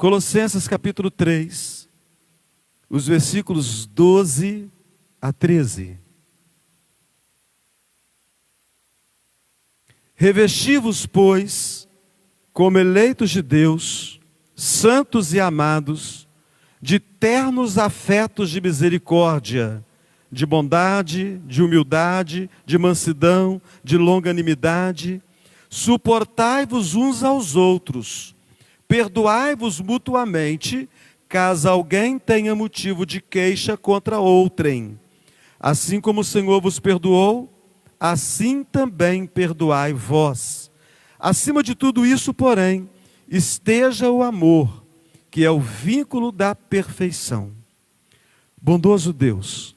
Colossenses capítulo 3, os versículos 12 a 13. Revesti-vos, pois, como eleitos de Deus, santos e amados, de ternos afetos de misericórdia, de bondade, de humildade, de mansidão, de longanimidade. Suportai-vos uns aos outros, perdoai-vos mutuamente, caso alguém tenha motivo de queixa contra outrem. Assim como o Senhor vos perdoou, assim também perdoai vós. Acima de tudo isso, porém, esteja o amor, que é o vínculo da perfeição. Bondoso Deus,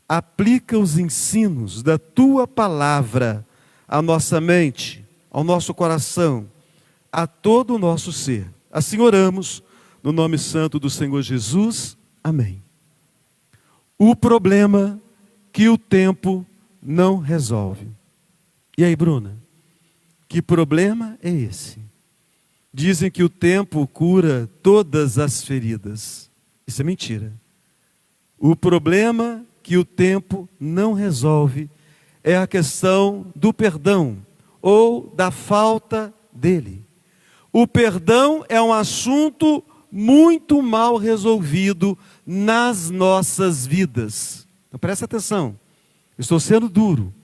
aplica os ensinos da Tua palavra à nossa mente, ao nosso coração, a todo o nosso ser. Assim oramos, no nome santo do Senhor Jesus. Amém. O problema que o tempo não resolve. E aí, Bruna? Que problema é esse? Dizem que o tempo cura todas as feridas. Isso é mentira. O problema que o tempo não resolve é a questão do perdão ou da falta dele. O perdão é um assunto muito mal resolvido nas nossas vidas. Então presta atenção, estou sendo duro.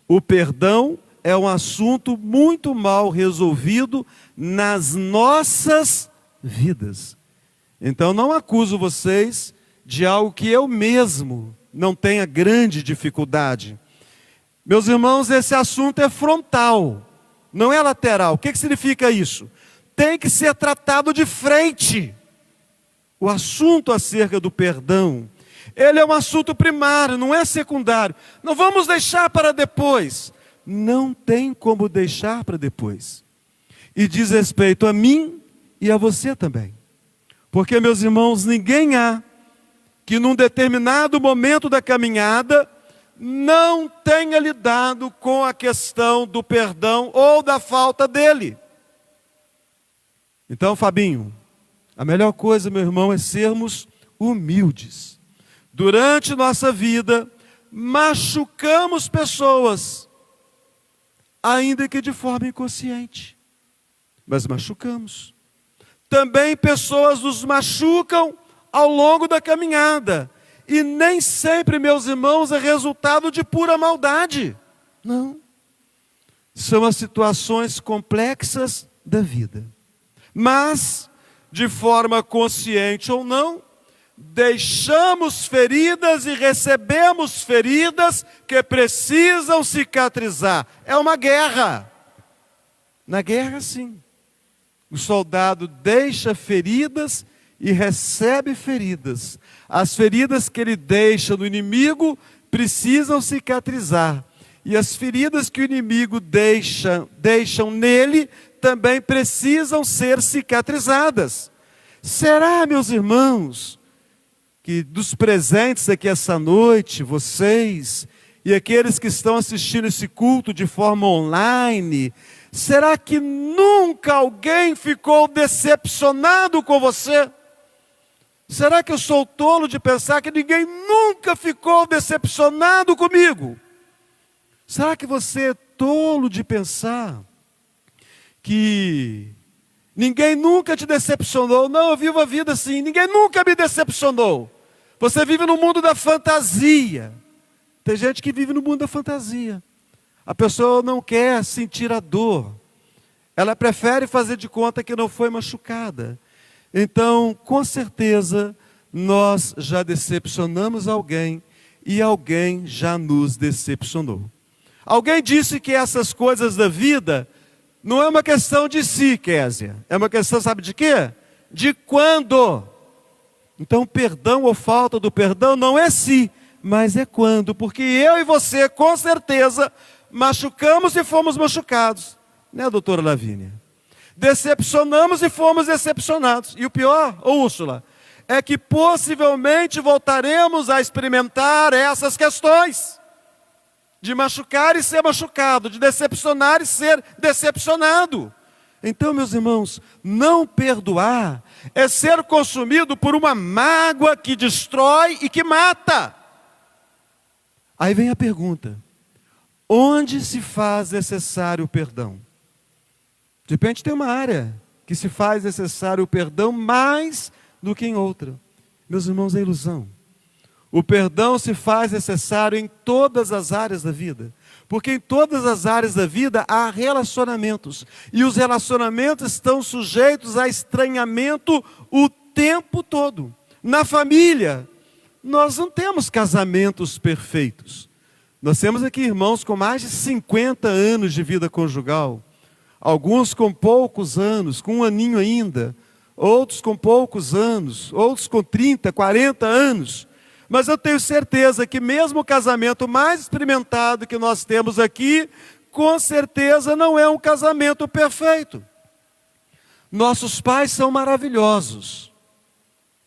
O perdão é um assunto muito mal resolvido nas nossas vidas. Então não acuso vocês de algo que eu mesmo não tenha grande dificuldade. Meus irmãos, esse assunto é frontal, não é lateral. O que significa isso? Tem que ser tratado de frente. O assunto acerca do perdão, ele é um assunto primário, não é secundário. Não vamos deixar para depois. Não tem como deixar para depois. E diz respeito a mim e a você também. Porque, meus irmãos, ninguém há que num determinado momento da caminhada não tenha lidado com a questão do perdão ou da falta dele. Então, Fabinho, a melhor coisa, meu irmão, é sermos humildes. Durante nossa vida, machucamos pessoas, ainda que de forma inconsciente, mas machucamos. Também pessoas nos machucam ao longo da caminhada, e nem sempre, meus irmãos, é resultado de pura maldade. Não. São as situações complexas da vida. Mas, de forma consciente ou não, deixamos feridas e recebemos feridas que precisam cicatrizar. É uma guerra. Na guerra, sim. O soldado deixa feridas e recebe feridas. As feridas que ele deixa no inimigo precisam cicatrizar. E as feridas que o inimigo deixam nele também precisam ser cicatrizadas. Será, meus irmãos, que dos presentes aqui essa noite, vocês e aqueles que estão assistindo esse culto de forma online, será que nunca alguém ficou decepcionado com você? Será que eu sou tolo de pensar que ninguém nunca ficou decepcionado comigo? Será que você é tolo de pensar que ninguém nunca te decepcionou? Não, eu vivo a vida assim, ninguém nunca me decepcionou. Você vive no mundo da fantasia. Tem gente que vive no mundo da fantasia. A pessoa não quer sentir a dor. Ela prefere fazer de conta que não foi machucada. Então, com certeza, nós já decepcionamos alguém e alguém já nos decepcionou. Alguém disse que essas coisas da vida não é uma questão de si, Késia. É uma questão, sabe de quê? De quando. Então, perdão ou falta do perdão não é se, mas é quando. Porque eu e você, com certeza, machucamos e fomos machucados. Né, doutora Lavínia? Decepcionamos e fomos decepcionados. E o pior, Úrsula, é que possivelmente voltaremos a experimentar essas questões. De machucar e ser machucado, de decepcionar e ser decepcionado. Então, meus irmãos, não perdoar é ser consumido por uma mágoa que destrói e que mata. Aí vem a pergunta: onde se faz necessário o perdão? De repente tem uma área que se faz necessário o perdão mais do que em outra. Meus irmãos, é ilusão. O perdão se faz necessário em todas as áreas da vida. Porque em todas as áreas da vida há relacionamentos. E os relacionamentos estão sujeitos a estranhamento o tempo todo. Na família, nós não temos casamentos perfeitos. Nós temos aqui irmãos com mais de 50 anos de vida conjugal. Alguns com poucos anos, com um aninho ainda. Outros com poucos anos. Outros com 30, 40 anos. Mas eu tenho certeza que mesmo o casamento mais experimentado que nós temos aqui, com certeza não é um casamento perfeito. Nossos pais são maravilhosos.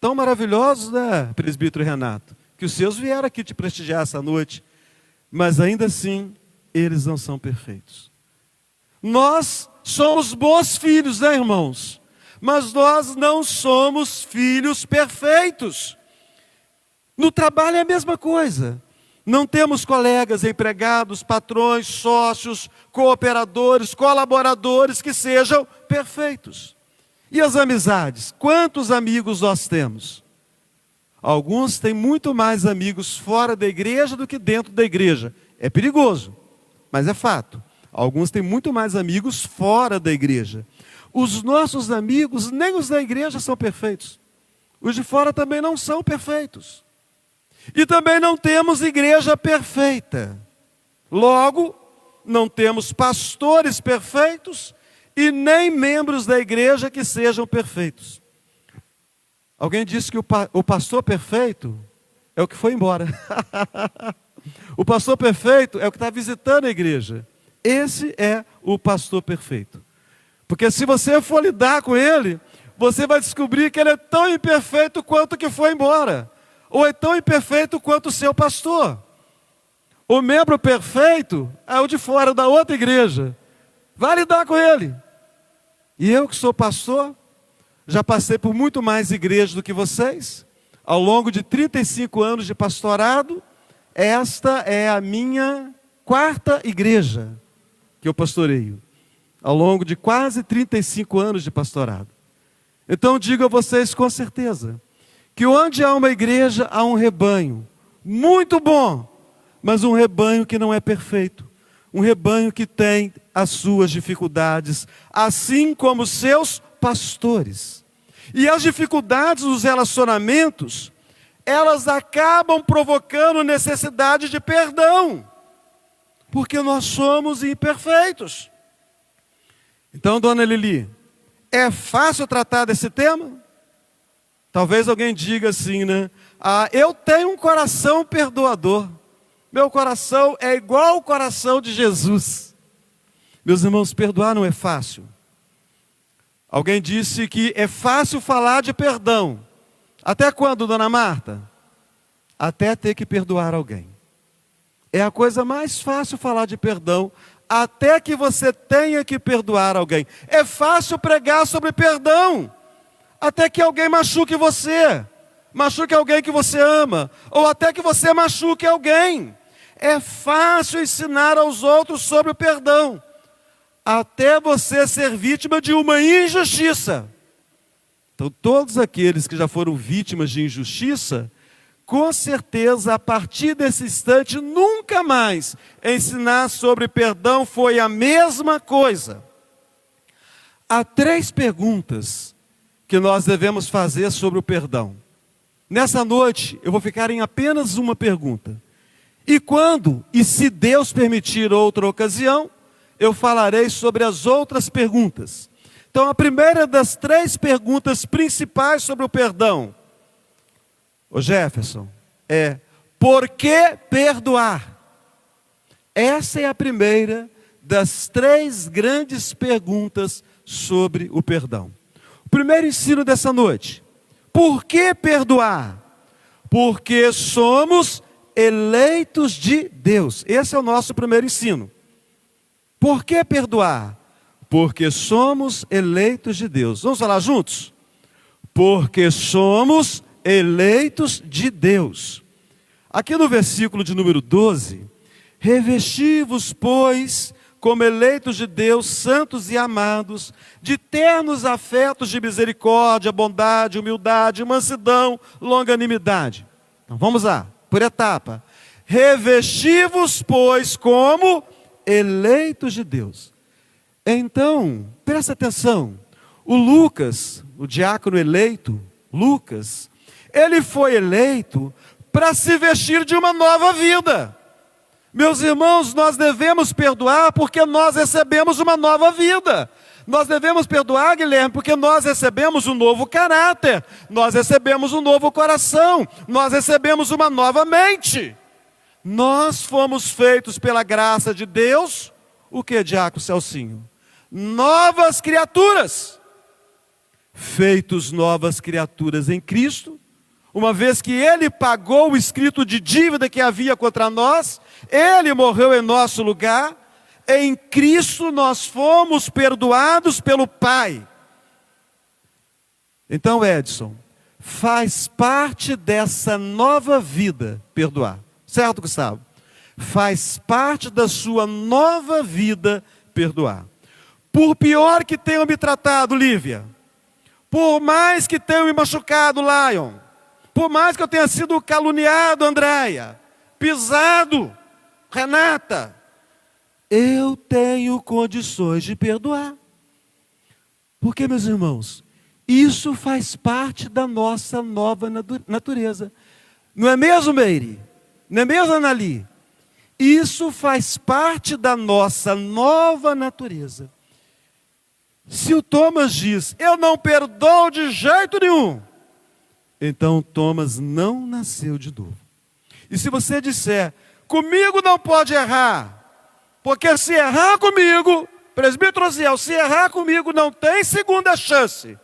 Tão maravilhosos, né, presbítero Renato? Que os seus vieram aqui te prestigiar essa noite. Mas ainda assim, eles não são perfeitos. Nós somos bons filhos, né, irmãos? Mas nós não somos filhos perfeitos. No trabalho é a mesma coisa. Não temos colegas, empregados, patrões, sócios, cooperadores, colaboradores que sejam perfeitos. E as amizades? Quantos amigos nós temos? Alguns têm muito mais amigos fora da igreja do que dentro da igreja. É perigoso, mas é fato. Alguns têm muito mais amigos fora da igreja. Os nossos amigos, nem os da igreja são perfeitos. Os de fora também não são perfeitos. E também não temos igreja perfeita. Logo, não temos pastores perfeitos e nem membros da igreja que sejam perfeitos. Alguém disse que o pastor perfeito é o que foi embora. O pastor perfeito é o que está visitando a igreja. Esse é o pastor perfeito. Porque se você for lidar com ele, você vai descobrir que ele é tão imperfeito quanto o que foi embora. Ou é tão imperfeito quanto o seu pastor. O membro perfeito é o de fora da outra igreja. Vai lidar com ele. E eu que sou pastor, já passei por muito mais igrejas do que vocês. Ao longo de 35 anos de pastorado, esta é a minha 4ª igreja que eu pastoreio. Ao longo de quase 35 anos de pastorado. Então digo a vocês com certeza, que onde há uma igreja, há um rebanho muito bom, mas um rebanho que não é perfeito. Um rebanho que tem as suas dificuldades, assim como seus pastores. E as dificuldades dos relacionamentos, elas acabam provocando necessidade de perdão, porque nós somos imperfeitos. Então, dona Lili, é fácil tratar desse tema? Talvez alguém diga assim, né? Eu tenho um coração perdoador. Meu coração é igual ao coração de Jesus. Meus irmãos, perdoar não é fácil. Alguém disse que é fácil falar de perdão. Até quando, dona Marta? Até ter que perdoar alguém. É a coisa mais fácil falar de perdão, até que você tenha que perdoar alguém. É fácil pregar sobre perdão, até que alguém machuque você, machuque alguém que você ama, ou até que você machuque alguém. É fácil ensinar aos outros sobre o perdão, até você ser vítima de uma injustiça. Então, todos aqueles que já foram vítimas de injustiça, com certeza, a partir desse instante, nunca mais ensinar sobre perdão foi a mesma coisa. Há 3 perguntas que nós devemos fazer sobre o perdão. Nessa noite, eu vou ficar em apenas uma pergunta. E quando, e se Deus permitir outra ocasião, eu falarei sobre as outras perguntas. Então, a primeira das 3 perguntas principais sobre o perdão, ô Jefferson, é: por que perdoar? Essa é a primeira das 3 grandes perguntas sobre o perdão. O primeiro ensino dessa noite: por que perdoar? Porque somos eleitos de Deus. Esse é o nosso primeiro ensino. Por que perdoar? porque somos eleitos de Deus. Vamos falar juntos? Porque somos eleitos de Deus. Aqui no versículo de número 12, revesti-vos, pois, como eleitos de Deus, santos e amados, de ternos afetos de misericórdia, bondade, humildade, mansidão, longanimidade. Então vamos lá, por etapa. Revesti-vos, pois, como eleitos de Deus. Então, presta atenção, o Lucas, o diácono eleito, Lucas, ele foi eleito para se vestir de uma nova vida. Meus irmãos, nós devemos perdoar porque nós recebemos uma nova vida. Nós devemos perdoar, Guilherme, porque nós recebemos um novo caráter, nós recebemos um novo coração, nós recebemos uma nova mente. Nós fomos feitos pela graça de Deus, o que, diácono Celcinho? Novas criaturas. Feitos novas criaturas em Cristo, uma vez que Ele pagou o escrito de dívida que havia contra nós, Ele morreu em nosso lugar, em Cristo nós fomos perdoados pelo Pai. Então, Edson, faz parte dessa nova vida perdoar. Certo, Gustavo? Faz parte da sua nova vida perdoar. Por pior que tenham me tratado, Lívia, por mais que tenham me machucado, Lion, por mais que eu tenha sido caluniado, Andréia, pisado, Renata, eu tenho condições de perdoar. Porque, meus irmãos, isso faz parte da nossa nova natureza. Não é mesmo, Meire? Não é mesmo, Anali? Isso faz parte da nossa nova natureza. Se o Thomas diz, eu não perdoo de jeito nenhum, então Thomas não nasceu de novo. E se você disser, comigo não pode errar, porque se errar comigo, presbítero Osiel, se errar comigo não tem segunda chance,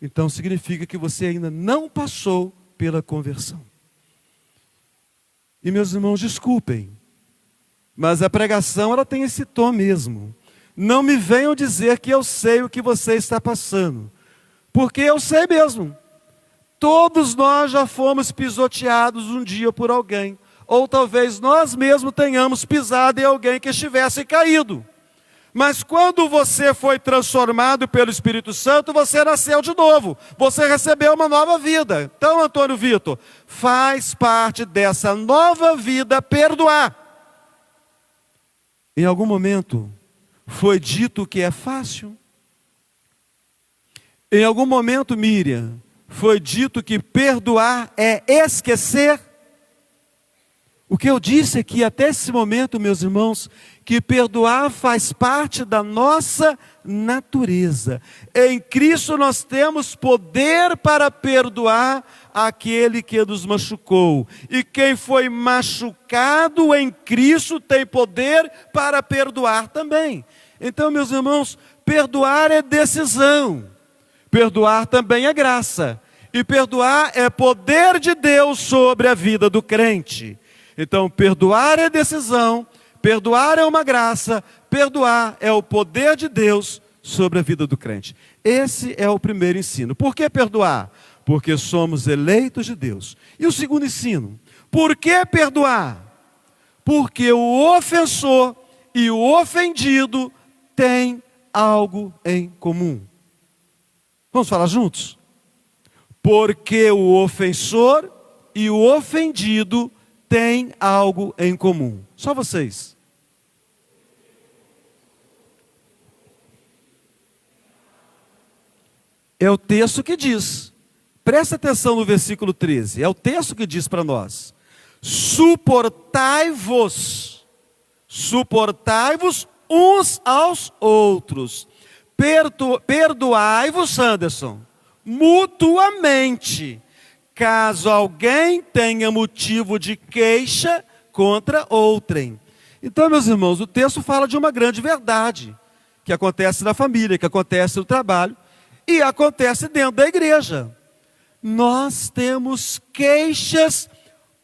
então significa que você ainda não passou pela conversão. E meus irmãos, desculpem, mas a pregação ela tem esse tom mesmo. Não me venham dizer que eu sei o que você está passando, porque eu sei mesmo. Todos nós já fomos pisoteados um dia por alguém, ou talvez nós mesmos tenhamos pisado em alguém que estivesse caído. Mas quando você foi transformado pelo Espírito Santo, você nasceu de novo, você recebeu uma nova vida. Então, Antônio Vitor, faz parte dessa nova vida perdoar. Em algum momento, foi dito que é fácil? Em algum momento, Miriam, foi dito que perdoar é esquecer? O que eu disse aqui até esse momento, meus irmãos, que perdoar faz parte da nossa natureza. Em Cristo nós temos poder para perdoar aquele que nos machucou. E quem foi machucado em Cristo tem poder para perdoar também. Então, meus irmãos, perdoar é decisão. Perdoar também é graça. E perdoar é poder de Deus sobre a vida do crente. Então, perdoar é decisão, perdoar é uma graça, perdoar é o poder de Deus sobre a vida do crente. Esse é o primeiro ensino. Por que perdoar? Porque somos eleitos de Deus. E o segundo ensino? Por que perdoar? Porque o ofensor e o ofendido têm algo em comum. Vamos falar juntos? Porque o ofensor e o ofendido têm algo em comum. Só vocês. É o texto que diz. Presta atenção no versículo 13. É o texto que diz para nós. Suportai-vos uns aos outros. Perdoai-vos, Anderson, mutuamente, caso alguém tenha motivo de queixa contra outrem. Então, meus irmãos, o texto fala de uma grande verdade, que acontece na família, que acontece no trabalho, e acontece dentro da igreja. Nós temos queixas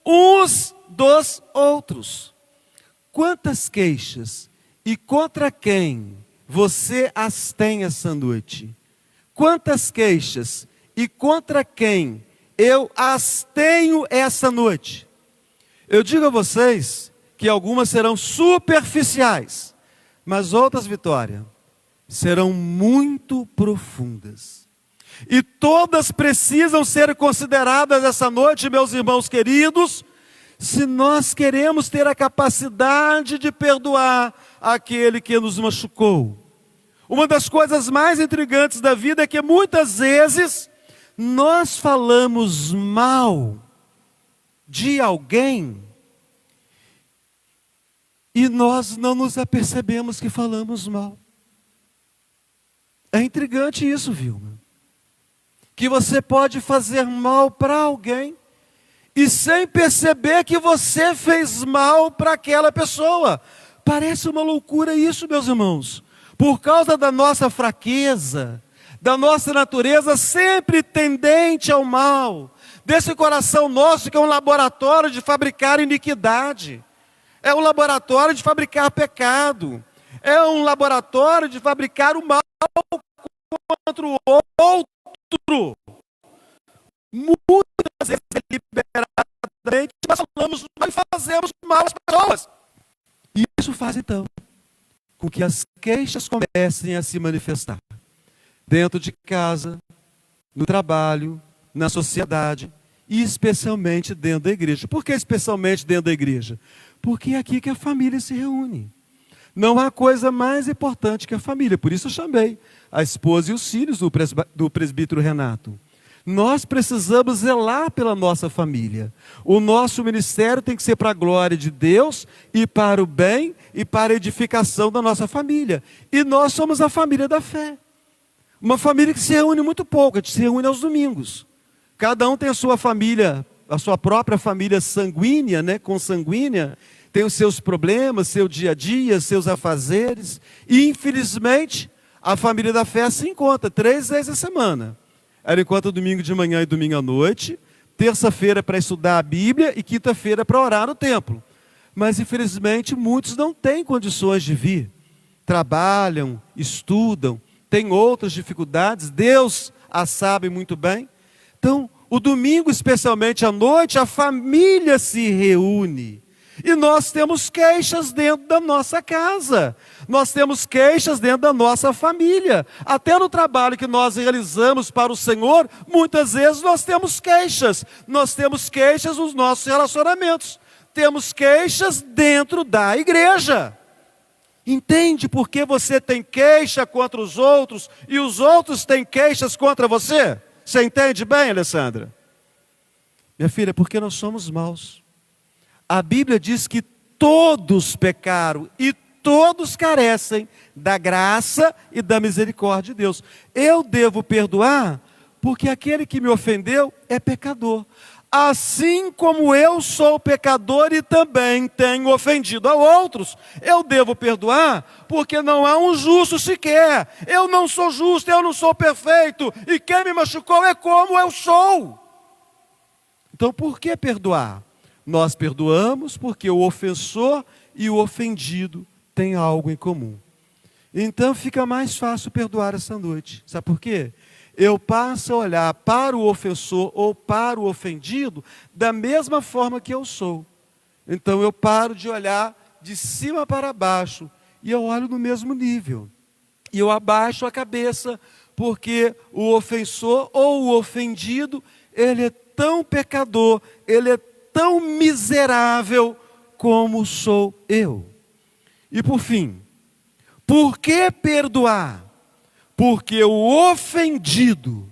uns dos outros. Quantas queixas? E contra quem você as tem essa noite? Quantas queixas e contra quem eu as tenho essa noite? Eu digo a vocês que algumas serão superficiais, mas outras, Vitória, serão muito profundas. E todas precisam ser consideradas essa noite, meus irmãos queridos, se nós queremos ter a capacidade de perdoar aquele que nos machucou. Uma das coisas mais intrigantes da vida é que muitas vezes nós falamos mal de alguém e nós não nos apercebemos que falamos mal. É intrigante isso, Vilma. Que você pode fazer mal para alguém e sem perceber que você fez mal para aquela pessoa. Parece uma loucura isso, meus irmãos. Por causa da nossa fraqueza, da nossa natureza sempre tendente ao mal, desse coração nosso que é um laboratório de fabricar iniquidade, é um laboratório de fabricar pecado, é um laboratório de fabricar o mal contra o outro. Muitas vezes deliberadamente nós falamos mal e fazemos mal às pessoas. E isso faz então com que as queixas comecem a se manifestar dentro de casa, no trabalho, na sociedade e especialmente dentro da igreja. Por que especialmente dentro da igreja? Porque é aqui que a família se reúne. Não há coisa mais importante que a família. Por isso eu chamei a esposa e os filhos do presbítero Renato. Nós precisamos zelar pela nossa família. O nosso ministério tem que ser para a glória de Deus e para o bem e para a edificação da nossa família. E nós somos a família da fé. Uma família que se reúne muito pouco, a gente se reúne aos domingos. Cada um tem a sua família, a sua própria família sanguínea, né, consanguínea, tem os seus problemas, seu dia a dia, seus afazeres. E infelizmente, a família da fé se encontra 3 vezes a semana. Ela encontra domingo de manhã e domingo à noite, terça-feira para estudar a Bíblia e quinta-feira para orar no templo. Mas infelizmente muitos não têm condições de vir. Trabalham, estudam, têm outras dificuldades, Deus as sabe muito bem. Então, o domingo, especialmente à noite, a família se reúne. E nós temos queixas dentro da nossa casa. Nós temos queixas dentro da nossa família. Até no trabalho que nós realizamos para o Senhor, muitas vezes nós temos queixas. Nós temos queixas nos nossos relacionamentos. Temos queixas dentro da igreja. Entende por que você tem queixa contra os outros e os outros têm queixas contra você? Você entende bem, Alessandra? Minha filha, porque nós somos maus. A Bíblia diz que todos pecaram e todos carecem da graça e da misericórdia de Deus. Eu devo perdoar porque aquele que me ofendeu é pecador. Assim como eu sou pecador e também tenho ofendido a outros, eu devo perdoar porque não há um justo sequer. Eu não sou justo, eu não sou perfeito e quem me machucou é como eu sou. Então por que perdoar? Nós perdoamos porque o ofensor e o ofendido têm algo em comum. Então fica mais fácil perdoar essa noite. Sabe por quê? Eu passo a olhar para o ofensor ou para o ofendido da mesma forma que eu sou. Então eu paro de olhar de cima para baixo e eu olho no mesmo nível. E eu abaixo a cabeça porque o ofensor ou o ofendido, ele é tão pecador, ele é tão miserável como sou eu. E por fim, por que perdoar? Porque o ofendido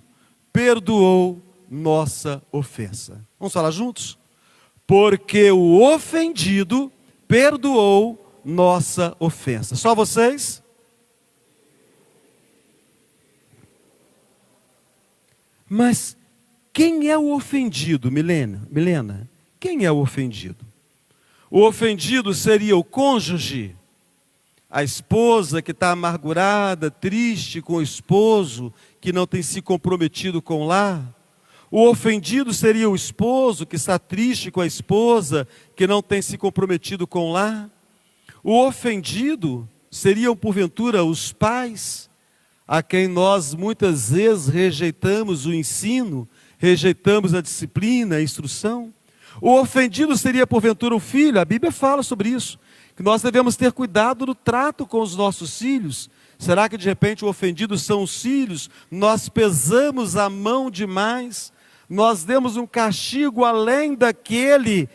perdoou nossa ofensa. Vamos falar juntos? Porque o ofendido perdoou nossa ofensa. Só vocês? Mas quem é o ofendido, Milena? Quem é o ofendido? O ofendido seria o cônjuge, a esposa que está amargurada, triste com o esposo, que não tem se comprometido com o lar. O ofendido seria o esposo que está triste com a esposa, que não tem se comprometido com o lar. O ofendido seriam porventura os pais, a quem nós muitas vezes rejeitamos o ensino, rejeitamos a disciplina, a instrução? O ofendido seria porventura o filho? A Bíblia fala sobre isso, que nós devemos ter cuidado no trato com os nossos filhos. Será que de repente o ofendido são os filhos? Nós pesamos a mão demais, nós demos um castigo além daquele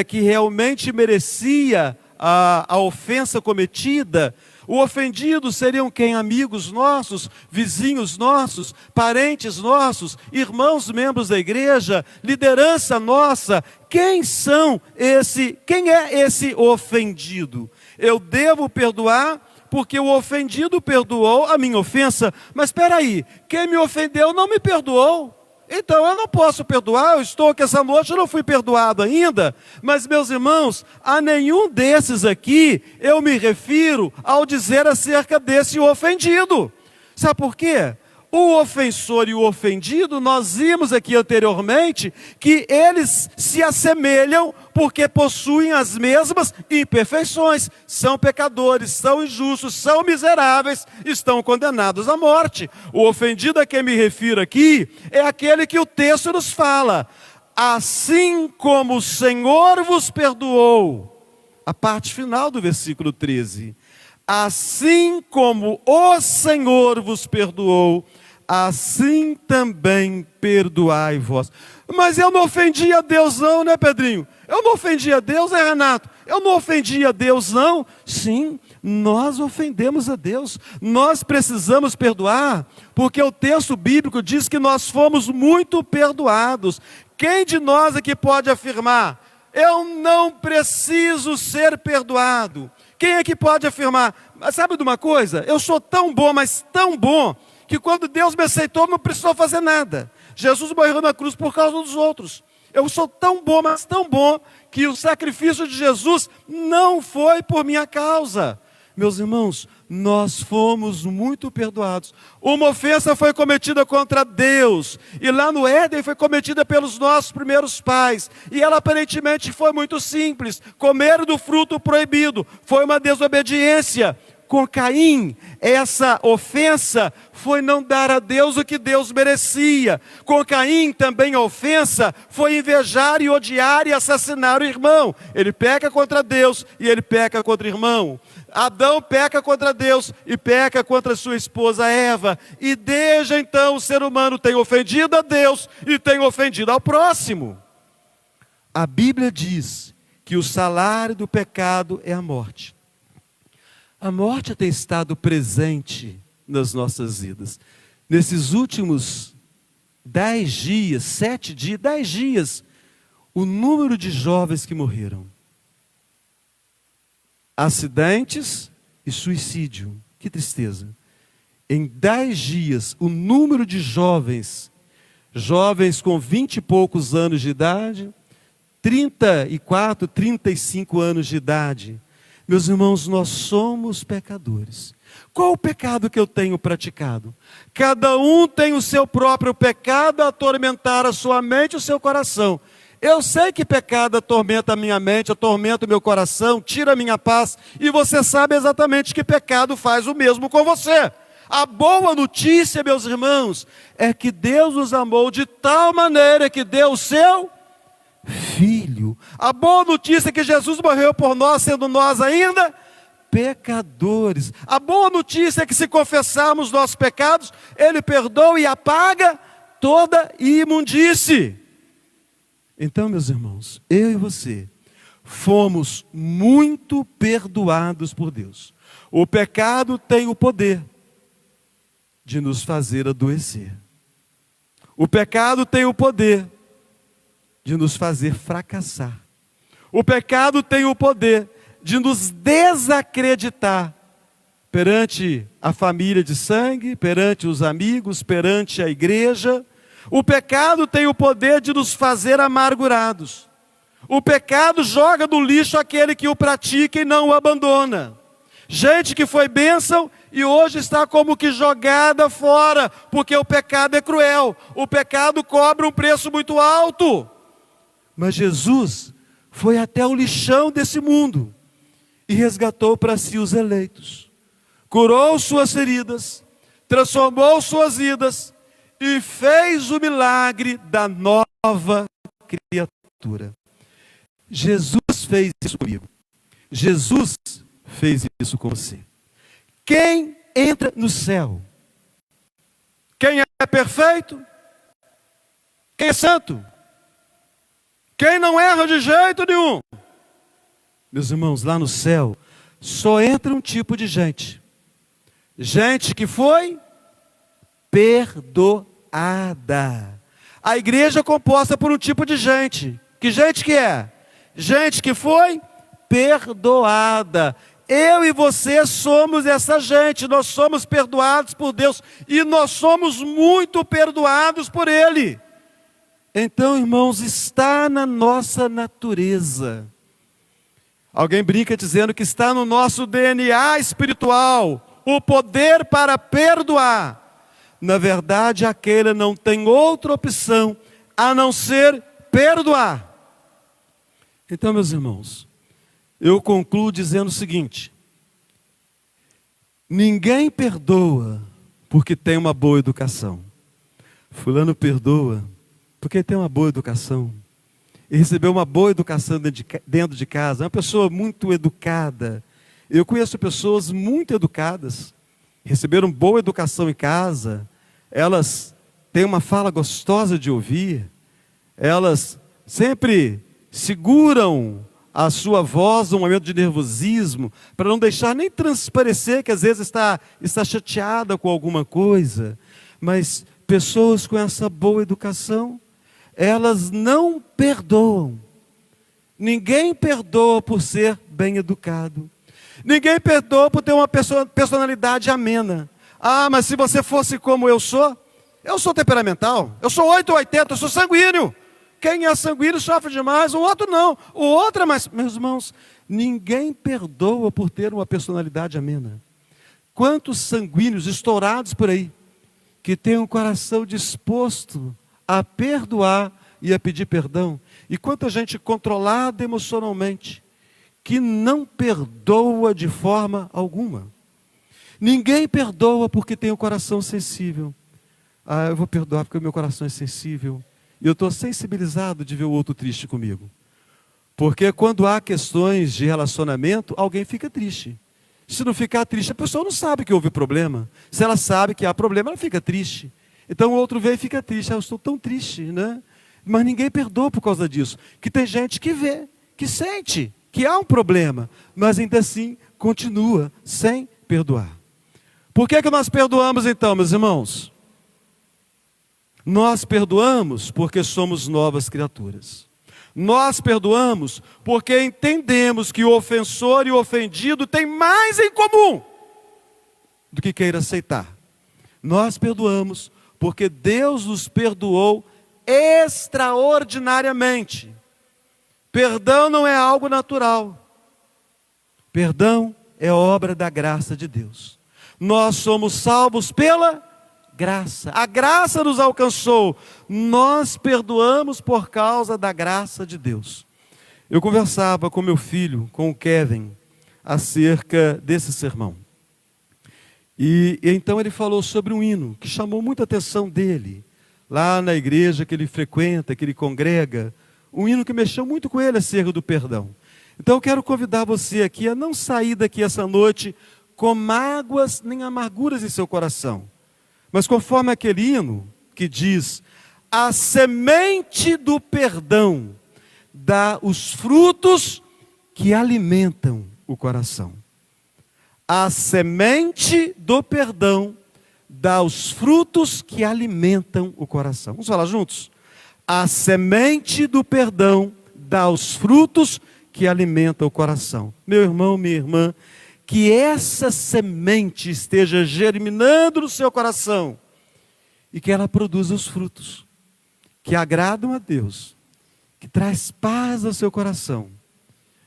que realmente merecia a ofensa cometida. O ofendido seriam quem? Amigos nossos, vizinhos nossos, parentes nossos, irmãos membros da igreja, liderança nossa. Quem é esse ofendido? Eu devo perdoar porque o ofendido perdoou a minha ofensa. Mas espera aí, quem me ofendeu não me perdoou. Então eu não posso perdoar, eu estou aqui essa noite, eu não fui perdoado ainda. Mas meus irmãos, a nenhum desses aqui eu me refiro ao dizer acerca desse ofendido. Sabe por quê? O ofensor e o ofendido, nós vimos aqui anteriormente que eles se assemelham porque possuem as mesmas imperfeições. São pecadores, são injustos, são miseráveis, estão condenados à morte. O ofendido a quem me refiro aqui é aquele que o texto nos fala. Assim como o Senhor vos perdoou, a parte final do versículo 13. Assim como o Senhor vos perdoou, assim também perdoai vós. Mas eu não ofendi a Deus não, né, Pedrinho? Eu não ofendi a Deus, né, Renato? Eu não ofendi a Deus não? Sim, nós ofendemos a Deus. Nós precisamos perdoar, porque o texto bíblico diz que nós fomos muito perdoados. Quem de nós aqui pode afirmar: eu não preciso ser perdoado? Quem é que pode afirmar? Sabe de uma coisa? Eu sou tão bom, mas tão bom, que quando Deus me aceitou, não precisou fazer nada. Jesus morreu na cruz por causa dos outros. Eu sou tão bom, mas tão bom, que o sacrifício de Jesus não foi por minha causa. Meus irmãos, nós fomos muito perdoados. Uma ofensa foi cometida contra Deus, e lá no Éden foi cometida pelos nossos primeiros pais, e ela aparentemente foi muito simples: comer do fruto proibido, foi uma desobediência. Com Caim, essa ofensa foi não dar a Deus o que Deus merecia. Com Caim também a ofensa foi invejar e odiar e assassinar o irmão. Ele peca contra Deus e ele peca contra o irmão. Adão peca contra Deus e peca contra sua esposa Eva. E desde então o ser humano tem ofendido a Deus e tem ofendido ao próximo. A Bíblia diz que o salário do pecado é a morte. A morte tem estado presente nas nossas vidas. Nesses últimos 10 dias, 7 dias, 10 dias, o número de jovens que morreram. Acidentes e suicídio. Que tristeza. Em 10 dias, o número de jovens com 20 e poucos anos de idade, 34, 35 anos de idade. Meus irmãos, nós somos pecadores. Qual o pecado que eu tenho praticado? Cada um tem o seu próprio pecado a atormentar a sua mente e o seu coração. Eu sei que pecado atormenta a minha mente, atormenta o meu coração, tira a minha paz, e você sabe exatamente que pecado faz o mesmo com você. A boa notícia, meus irmãos, é que Deus nos amou de tal maneira que deu o seu Filho. A boa notícia é que Jesus morreu por nós, sendo nós ainda pecadores. A boa notícia é que se confessarmos nossos pecados, Ele perdoa e apaga toda imundície. Então, meus irmãos, eu e você fomos muito perdoados por Deus. O pecado tem o poder de nos fazer adoecer. O pecado tem o poder de nos fazer fracassar. O pecado tem o poder de nos desacreditar perante a família de sangue, perante os amigos, perante a igreja. O pecado tem o poder de nos fazer amargurados. O pecado joga no lixo aquele que o pratica e não o abandona. Gente que foi bênção e hoje está como que jogada fora, porque o pecado é cruel. O pecado cobra um preço muito alto. Mas Jesus foi até o lixão desse mundo e resgatou para si os eleitos. curou suas feridas, transformou suas vidas e fez o milagre da nova criatura. Jesus fez isso comigo. Jesus fez isso com você. Quem entra no céu? Quem é perfeito? Quem é santo? Quem não erra de jeito nenhum? Meus irmãos, lá no céu só entra um tipo de gente. Gente que foi perdoada. A igreja é composta por um tipo de gente. Que gente que é? Gente que foi perdoada. Eu e você somos essa gente. Nós somos perdoados por Deus. E nós somos muito perdoados por Ele. Então, irmãos, está na nossa natureza. Alguém brinca dizendo que está no nosso DNA espiritual o poder para perdoar. Na verdade, aquele não tem outra opção a não ser perdoar. Então, meus irmãos, eu concluo dizendo o seguinte: ninguém perdoa porque tem uma boa educação. Fulano perdoa porque tem uma boa educação. E recebeu uma boa educação dentro de casa. É uma pessoa muito educada. Eu conheço pessoas muito educadas. Receberam boa educação em casa. Elas têm uma fala gostosa de ouvir. Elas sempre seguram a sua voz num momento de nervosismo, para não deixar nem transparecer que às vezes está chateada com alguma coisa. Mas pessoas com essa boa educação, elas não perdoam. Ninguém perdoa por ser bem educado. Ninguém perdoa por ter uma personalidade amena. Ah, mas se você fosse como eu sou temperamental, eu sou 880, eu sou sanguíneo. Quem é sanguíneo sofre demais, o outro não. O outro é mais... Meus irmãos, ninguém perdoa por ter uma personalidade amena. Quantos sanguíneos estourados por aí, que têm um coração disposto a perdoar e a pedir perdão. E quanta gente controlada emocionalmente, que não perdoa de forma alguma. Ninguém perdoa porque tem o coração sensível. Ah, eu vou perdoar porque o meu coração é sensível. E eu estou sensibilizado de ver o outro triste comigo. Porque quando há questões de relacionamento, alguém fica triste. Se não ficar triste, a pessoa não sabe que houve problema. Se ela sabe que há problema, ela fica triste. Então o outro vê e fica triste. Ah, eu estou tão triste, né? Mas ninguém perdoa por causa disso. Que tem gente que vê, que sente que há um problema, mas ainda assim continua sem perdoar. Por que nós perdoamos então, meus irmãos? Nós perdoamos porque somos novas criaturas. Nós perdoamos porque entendemos que o ofensor e o ofendido têm mais em comum do que queira aceitar. Nós perdoamos porque Deus nos perdoou extraordinariamente. Perdão não é algo natural. Perdão é obra da graça de Deus. Nós somos salvos pela graça. A graça nos alcançou. Nós perdoamos por causa da graça de Deus. Eu conversava com meu filho, com o Kevin, acerca desse sermão. E então ele falou sobre um hino que chamou muita atenção dele, lá na igreja que ele frequenta, que ele congrega, um hino que mexeu muito com ele acerca do perdão. Então eu quero convidar você aqui a não sair daqui essa noite com mágoas nem amarguras em seu coração, mas conforme aquele hino que diz: a semente do perdão dá os frutos que alimentam o coração. A semente do perdão dá os frutos que alimentam o coração. Vamos falar juntos? A semente do perdão dá os frutos que alimentam o coração. Meu irmão, minha irmã, que essa semente esteja germinando no seu coração e que ela produza os frutos que agradam a Deus, que traz paz ao seu coração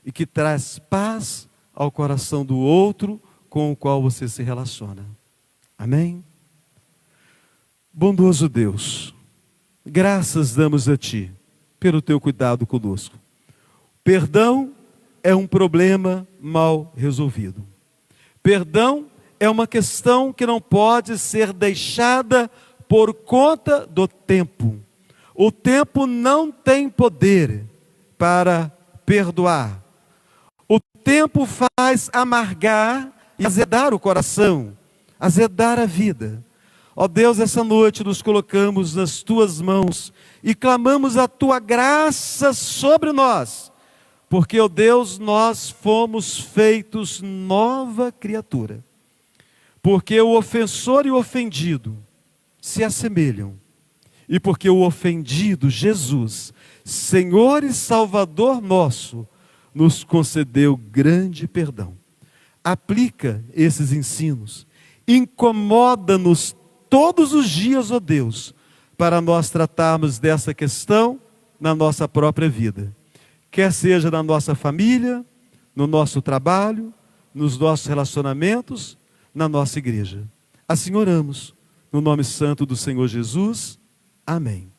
e que traz paz ao coração do outro com o qual você se relaciona. Amém? Bondoso Deus, graças damos a Ti pelo Teu cuidado conosco. Perdão é um problema mal resolvido. Perdão é uma questão que não pode ser deixada por conta do tempo. O tempo não tem poder para perdoar. O tempo faz amargar e azedar o coração, azedar a vida. Ó Deus, essa noite nos colocamos nas tuas mãos e clamamos a tua graça sobre nós, porque, ó Deus, nós fomos feitos nova criatura. Porque o ofensor e o ofendido se assemelham. E porque o ofendido, Jesus, Senhor e Salvador nosso, nos concedeu grande perdão. Aplica esses ensinos, incomoda-nos todos os dias, ó Deus, para nós tratarmos dessa questão na nossa própria vida. Quer seja na nossa família, no nosso trabalho, nos nossos relacionamentos, na nossa igreja. Assim oramos, no nome santo do Senhor Jesus. Amém.